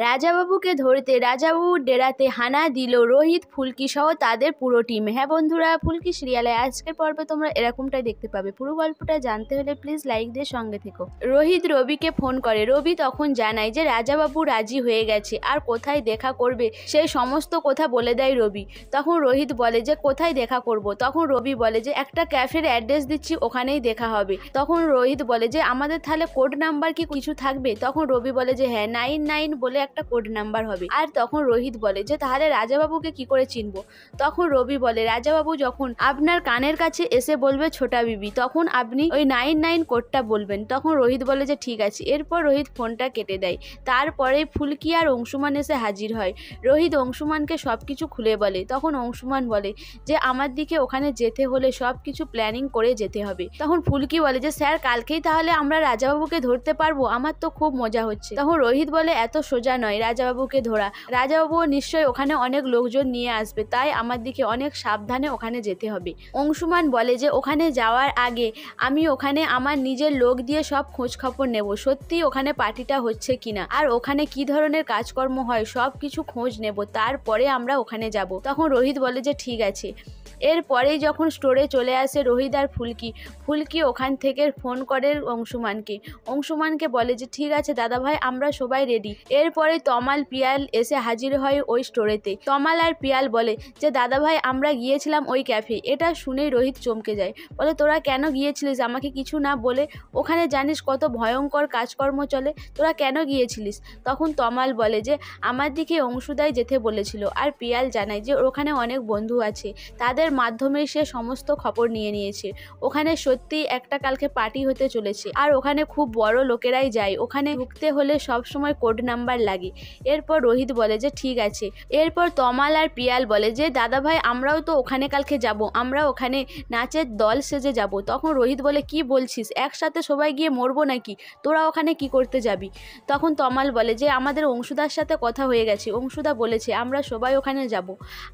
রাজাবাবুকে ধরতে রাজাবাবুর ডেরাতে হানা দিল রোহিত, ফুলকি সহ তাদের পুরো টিম। হ্যাঁ বন্ধুরা, ফুলকি সিরিয়ালে আজকের পর্বে তোমরা এরকমটাই দেখতে পাবে। পুরো গল্পটা জানতে হলে প্লিজ লাইক দিয়ে সঙ্গে থেকো। রোহিত রবিকে ফোন করে। রবি তখন জানায় যে রাজাবাবু রাজি হয়ে গেছে আর কোথায় দেখা করবে সেই সমস্ত কথা বলে দেয় রবি। তখন রোহিত বলে যে কোথায় দেখা করব। তখন রবি বলে যে একটা ক্যাফের অ্যাড্রেস দিচ্ছি, ওখানেই দেখা হবে। তখন রোহিত বলে যে আমাদের তাহলে কোড নাম্বার কি কিছু থাকবে? তখন রবি বলে যে হ্যাঁ 99 বলে একটা কোড নাম্বার হবে। আর তখন রোহিত বলে যে তাহলে রাজাবাবুকে কি করে চিনবো? তখন রবি বলে রাজাবাবু যখন আপনার কানের কাছে এসে বলবে ছোটা বিবি, তখন আপনি ওই 99 কোডটা বলবেন। তখন রোহিত বলে যে ঠিক আছে। এরপর রোহিত ফোনটা কেটে দেয়। তারপরে ফুলকি আর অংশুমান এসে হাজির হয়। রোহিত অংশুমানকে সবকিছু খুলে বলে। তখন অংশুমান বলে যে আমার দিকে ওখানে যেতে হলে সবকিছু প্ল্যানিং করে যেতে হবে। তখন ফুলকি বলে যে স্যার কালকেই তাহলে আমরা রাজাবাবুকে ধরতে পারবো? আমার তো খুব মজা হচ্ছে। তখন রোহিত বলে এত সোজা নয় রাজাবাবুকে ধরা। রাজাবাবু নিশ্চয়ই ওখানে অনেক লোকজন নিয়ে আসবে, তাই আমার দিকে অনেক সাবধানে ওখানে যেতে হবে। অংশুমান বলে যে ওখানে যাওয়ার আগে আমি ওখানে আমার নিজের লোক দিয়ে সব খোঁজ খবর নেব, সত্যি ওখানে পার্টিটা হচ্ছে কিনা আর ওখানে কি ধরনের কাজকর্ম হয় সব কিছু খোঁজ নেব, তারপরে আমরা ওখানে যাব। তখন রোহিত বলে যে ঠিক আছে। এরপরেই যখন স্টোরে চলে আসে রোহিত আর ফুলকি ওখান থেকে ফোন করে অংশুমানকে বলে যে ঠিক আছে দাদা ভাই, আমরা সবাই রেডি। এরপরে তমাল পিয়াল এসে হাজির হয় ওই স্টোরেতে। তমাল আর পিয়াল বলে যে দাদা ভাই আমরা গিয়েছিলাম ওই ক্যাফে। এটা শুনেই রোহিত চমকে যায়, বলে তোরা কেন গিয়েছিলিস আমাকে কিছু না বলে? ওখানে জানিস কত ভয়ঙ্কর কাজকর্ম চলে, তোরা কেন গিয়েছিলিস? তখন তমাল বলে যে আমার দিকে অংশুদাই যেতে বলেছিল। আর পিয়াল জানায় যে ওখানে অনেক বন্ধু আছে, তাদের মাধ্যমে সে সমস্ত খবর নিয়ে নিয়েছে। ওখানে সত্যিই একটা কালকে পার্টি হতে চলেছে আর ওখানে খুব বড় লোকেরাই যায়। ওখানে ঢুকতে হলে সব সময় কোড নাম্বার লাগে। এরপর রোহিত বলে যে ঠিক আছে। এরপর তমাল আর পিয়াল বলে যে দাদা ভাই আমরাও তো ওখানে কালকে যাব, আমরা ওখানে নাচের দল সেজে যাব। তখন রোহিত বলে কি বলছিস, একসাথে সবাই গিয়ে মরবো নাকি? তোরা ওখানে কি করতে যাবি? তখন তমাল বলে যে আমাদের অংশুদার সাথে কথা হয়ে গেছে, অংশুদা বলেছে আমরা সবাই ওখানে যাব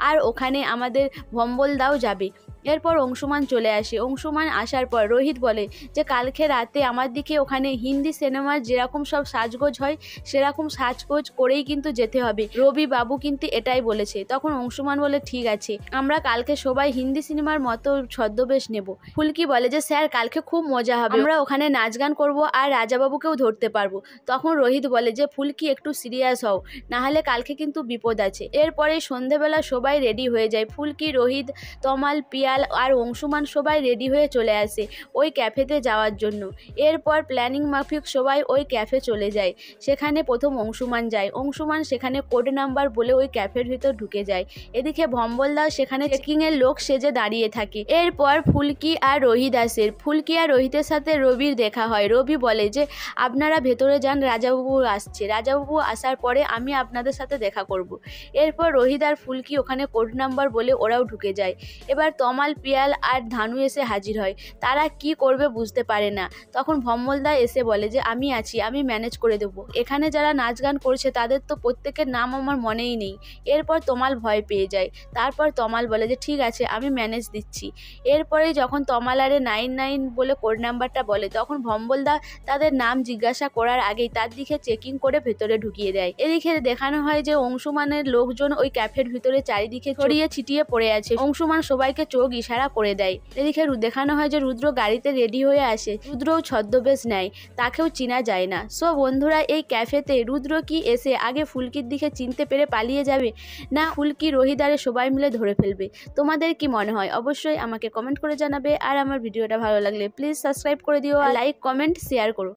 আর ওখানে আমাদের ভম্বলদাও যাবে। এরপর অংশুমান চলে আসে। অংশুমান আসার পর রোহিত বলে যে কালকে রাতে আমার দিকে ওখানে হিন্দি সিনেমার যেরকম সব সাজগোজ হয় সেরকম সাজগোজ করেই কিন্তু যেতে হবে, রবি বাবু কিন্তু এটাই বলেছে। তখন অংশুমান বলে ঠিক আছে, আমরা কালকে সবাই হিন্দি সিনেমার মতো ছদ্মবেশ নেব। ফুলকি বলে যে স্যার কালকে খুব মজা হবে, আমরা ওখানে নাচ গান করবো আর রাজাবাবুকেও ধরতে পারবো। তখন রোহিত বলে যে ফুলকি একটু সিরিয়াস হও, নাহলে কালকে কিন্তু বিপদ আছে। এরপরে সন্ধেবেলা সবাই রেডি হয়ে যায়। ফুলকি, রোহিত, তমাল, পিয়াল আর অংশুমান সবাই রেডি হয়ে চলে আসে ওই ক্যাফেতে যাওয়ার জন্য। এরপর প্ল্যানিং মাফিক সবাই ওই ক্যাফে চলে যায়। সেখানে প্রথম অংশুমান যায়। অংশুমান সেখানে কোড নাম্বার বলে ওই ক্যাফের ভিতর ঢুকে যায়। এদিকে ভম্বলদাও সেখানে চেকিং এর লোক সেজে দাঁড়িয়ে থাকে। এরপর ফুলকি আর রোহিত আসে। ফুলকি আর রোহিতের সাথে রবির দেখা হয়। রবি বলে যে আপনারা ভেতরে যান, রাজাবাবু আসছে, রাজাবাবু আসার পরে আমি আপনাদের সাথে দেখা করব। এরপর রোহিত আর ফুলকি ওখানে কোড নাম্বার বলে ওরাও ঢুকে যায়। এবার তমাল, পিয়াল আর ধানু এসে হাজির হয়। তারা কি করবে বুঝতে পারে না। তখন ভম্বলদা এসে বলে যে আমি আছি, আমি ম্যানেজ করে দেবো। এখানে যারা নাচ গান করছে তাদের তো প্রত্যেকের নাম আমার মনেই নেই। এরপর তমাল ভয় পেয়ে যায়। তারপর তমাল বলে যে ঠিক আছে আমি ম্যানেজ দিচ্ছি। এরপরে যখন তমাল আরে 99 বলে কোড নাম্বারটা বলে, তখন ভম্বলদা তাদের নাম জিজ্ঞাসা করার আগেই তার দিকে চেকিং করে ভেতরে ঢুকিয়ে দেয়। এদিকে দেখানো হয় যে অংশুমানের লোকজন ওই ক্যাফের ভিতরে চারিদিকে ছড়িয়ে ছিটিয়ে পড়ে আছে। অংশুমান সবাইকে চোখ ইশারা করে দেয়। এদিকে দেখানো হয় যে রুদ্র গাড়িতে রেডি হয়ে আসে। রুদ্রও ছদ্মবেশ নেয়, তাকেও চেনা যায় না। সো বন্ধুরা, এই ক্যাফেতে রুদ্র কি এসে আগে ফুলকির দিকে চিনতে পেরে পালিয়ে যাবে, না ফুলকি রোহিদারে সবাই মিলে ধরে ফেলবে? তোমাদের কি মনে হয় অবশ্যই আমাকে কমেন্ট করে জানাবে। আর আমার ভিডিওটা ভালো লাগলে প্লিজ সাবস্ক্রাইব করে দিও আর লাইক, কমেন্ট, শেয়ার করো।